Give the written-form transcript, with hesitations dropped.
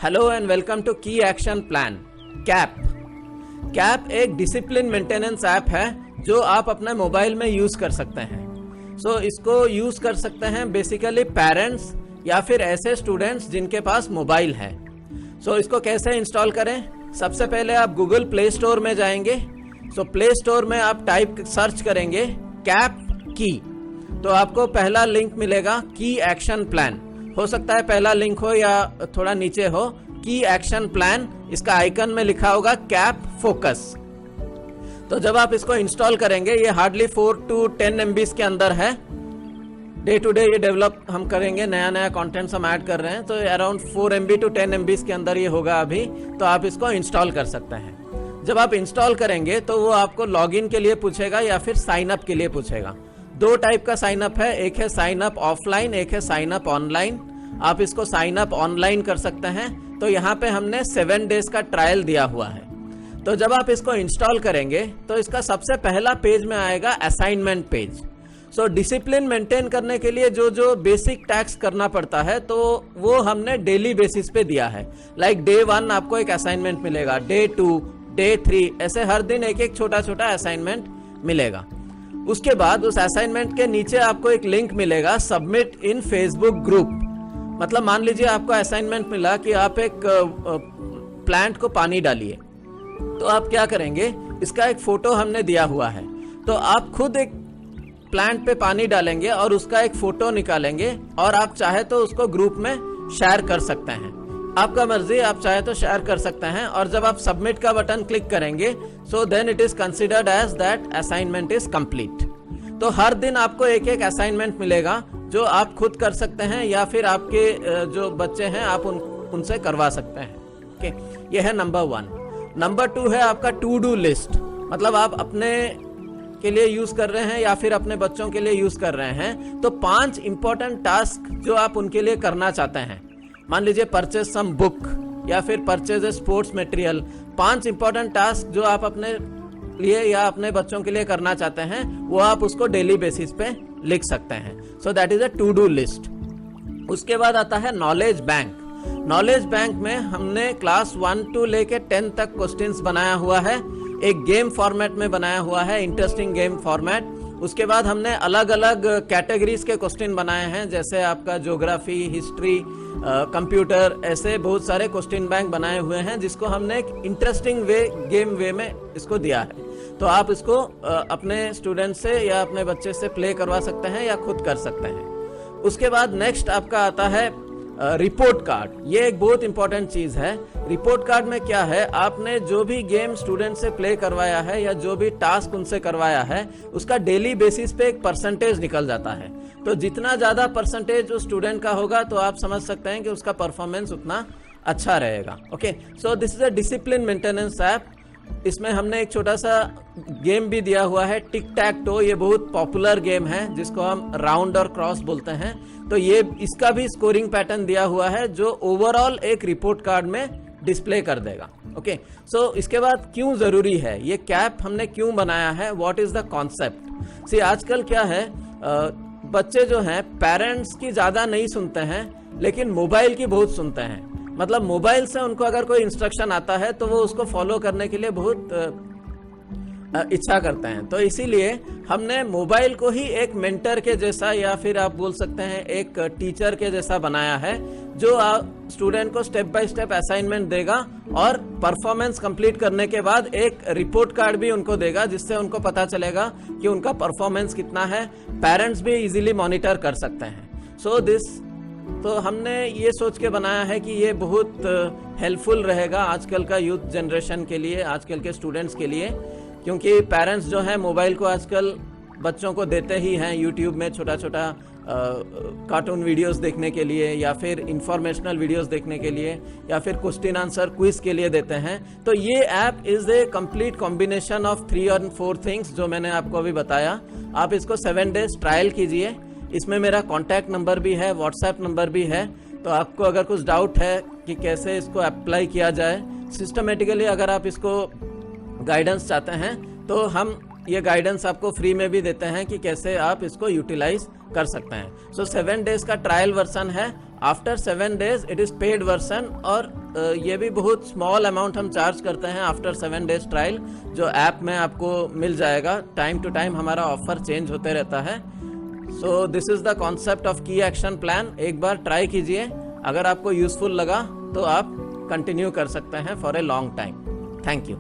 Hello and welcome to की action plan cap. Cap एक discipline maintenance app है जो आप अपने मोबाइल में यूज कर सकते हैं। इसको यूज कर सकते हैं बेसिकली पेरेंट्स या फिर ऐसे स्टूडेंट्स जिनके पास मोबाइल है। इसको कैसे इंस्टॉल करें? सबसे पहले आप गूगल प्ले स्टोर में जाएंगे। प्ले स्टोर में आप सर्च करेंगे कैप की, तो आपको पहला लिंक मिलेगा की एक्शन प्लान। हो सकता है पहला लिंक हो या थोड़ा नीचे हो, की एक्शन प्लान, इसका आइकन में लिखा होगा कैप फोकस। तो जब आप इसको इंस्टॉल करेंगे, ये हार्डली 4 to 10 MB के अंदर है। डे टू डे ये डेवलप हम करेंगे, नया नया कंटेंट्स हम ऐड कर रहे हैं, तो अराउंड 4 MB to 10 MB के अंदर ये होगा अभी। तो आप इसको इंस्टॉल कर सकते हैं। जब आप इंस्टॉल करेंगे तो वो आपको लॉगिन के लिए पूछेगा या फिर साइन अप के लिए पूछेगा। दो टाइप का साइन अप है, एक है साइन अप ऑफलाइन, एक है साइन अप ऑनलाइन। आप इसको साइन अप ऑनलाइन कर सकते हैं। तो यहाँ पे हमने 7 days का ट्रायल दिया हुआ है। तो जब आप इसको इंस्टॉल करेंगे तो इसका सबसे पहला पेज में आएगा असाइनमेंट पेज। डिसिप्लिन मेंटेन करने के लिए जो बेसिक टैक्स करना पड़ता है, तो वो हमने डेली बेसिस पे दिया है। लाइक डे 1 आपको एक असाइनमेंट मिलेगा, डे 2, डे 3, ऐसे हर दिन एक एक छोटा छोटा असाइनमेंट मिलेगा। उसके बाद उस असाइनमेंट के नीचे आपको एक लिंक मिलेगा, सबमिट इन फेसबुक ग्रुप। मतलब मान लीजिए आपको असाइनमेंट मिला कि आप एक प्लांट को पानी डालिए, तो आप क्या करेंगे, इसका एक फोटो हमने दिया हुआ है, तो आप खुद एक प्लांट पे पानी डालेंगे और उसका एक फोटो निकालेंगे और आप चाहे तो उसको ग्रुप में शेयर कर सकते हैं। आपका मर्जी, आप चाहे तो शेयर कर सकते हैं। और जब आप सबमिट का बटन क्लिक करेंगे, so then it is considered as that assignment is complete. तो हर दिन आपको एक एक असाइनमेंट मिलेगा जो आप खुद कर सकते हैं या फिर आपके जो बच्चे हैं आप उनसे करवा सकते हैं। ओके, ये है नंबर 1। नंबर 2 है आपका टू डू लिस्ट। मतलब आप अपने के लिए यूज कर रहे हैं या फिर अपने बच्चों के लिए यूज कर रहे हैं, तो 5 इंपॉर्टेंट टास्क जो आप उनके लिए करना चाहते हैं। मान लीजिए परचेज सम बुक या फिर purchase a sports material. 5 important task जो आप अपने लिए या अपने बच्चों के लिए करना चाहते हैं, वो आप उसको डेली बेसिस पे लिख सकते हैं। So that is a to do list. उसके बाद आता है नॉलेज बैंक। नॉलेज बैंक में हमने क्लास 1 to लेके 10 तक क्वेश्चंस बनाया हुआ है। एक गेम फॉर्मेट में बनाया हुआ है, इंटरेस्टिंग गेम फॉर्मेट। उसके बाद हमने अलग अलग कैटेगरीज के क्वेश्चन बनाए हैं, जैसे आपका ज्योग्राफी, हिस्ट्री, कंप्यूटर, ऐसे बहुत सारे क्वेश्चन बैंक बनाए हुए हैं जिसको हमने एक इंटरेस्टिंग गेम वे में इसको दिया है। तो आप इसको अपने स्टूडेंट से या अपने बच्चे से प्ले करवा सकते हैं या खुद कर सकते हैं। उसके बाद नेक्स्ट आपका आता है रिपोर्ट कार्ड। ये एक बहुत इंपॉर्टेंट चीज है। रिपोर्ट कार्ड में क्या है, आपने जो भी गेम स्टूडेंट से प्ले करवाया है या जो भी टास्क उनसे करवाया है, उसका डेली बेसिस पे एक परसेंटेज निकल जाता है। तो जितना ज्यादा परसेंटेज उस स्टूडेंट का होगा, तो आप समझ सकते हैं कि उसका परफॉर्मेंस उतना अच्छा रहेगा। Okay, so this is a discipline maintenance app. इसमें हमने एक छोटा सा गेम भी दिया हुआ है, टिक टैक टो। ये बहुत पॉपुलर गेम है जिसको हम राउंड और क्रॉस बोलते हैं। तो ये इसका भी स्कोरिंग पैटर्न दिया हुआ है जो ओवरऑल एक रिपोर्ट कार्ड में डिस्प्ले कर देगा। ओके, सो इसके बाद क्यों जरूरी है ये कैप, हमने क्यों बनाया है, व्हाट इज द कॉन्सेप्ट। सी आजकल क्या है, बच्चे जो हैं पेरेंट्स की ज्यादा नहीं सुनते हैं, लेकिन मोबाइल की बहुत सुनते हैं। मतलब मोबाइल से उनको अगर कोई इंस्ट्रक्शन आता है तो वो उसको फॉलो करने के लिए बहुत इच्छा करते हैं। तो इसीलिए हमने मोबाइल को ही एक मेंटर के जैसा या फिर आप बोल सकते हैं एक टीचर के जैसा बनाया है, जो स्टूडेंट को स्टेप बाय स्टेप असाइनमेंट देगा और परफॉर्मेंस कंप्लीट करने के बाद एक रिपोर्ट कार्ड भी उनको देगा, जिससे उनको पता चलेगा कि उनका परफॉर्मेंस कितना है। पेरेंट्स भी इजीली मॉनिटर कर सकते हैं। तो हमने ये सोच के बनाया है कि ये बहुत हेल्पफुल रहेगा आजकल का यूथ जनरेशन के लिए, आजकल के स्टूडेंट्स के लिए, क्योंकि पेरेंट्स जो हैं मोबाइल को आजकल बच्चों को देते ही हैं यूट्यूब में छोटा छोटा कार्टून वीडियोस देखने के लिए या फिर इंफॉर्मेशनल वीडियोस देखने के लिए या फिर क्वेश्चन आंसर क्विज के लिए देते हैं। तो ये app is a complete combination of 3 और 4 थिंग्स जो मैंने आपको अभी बताया। आप इसको 7 days ट्रायल कीजिए। इसमें मेरा कॉन्टैक्ट नंबर भी है, व्हाट्सएप नंबर भी है। तो आपको अगर कुछ डाउट है कि कैसे इसको अप्लाई किया जाए सिस्टमेटिकली, अगर आप इसको गाइडेंस चाहते हैं, तो हम ये गाइडेंस आपको फ्री में भी देते हैं कि कैसे आप इसको यूटिलाइज कर सकते हैं। 7 days का ट्रायल वर्जन है। After 7 days it is paid version और ये भी बहुत स्मॉल अमाउंट हम चार्ज करते हैं आफ्टर 7 डेज ट्रायल, जो ऐप में आपको मिल जाएगा। टाइम टू टाइम हमारा ऑफर चेंज होते रहता है। So this is the concept of की एक्शन प्लान। एक बार ट्राई कीजिए, अगर आपको यूज़फुल लगा तो आप कंटिन्यू कर सकते हैं for a long time. Thank you.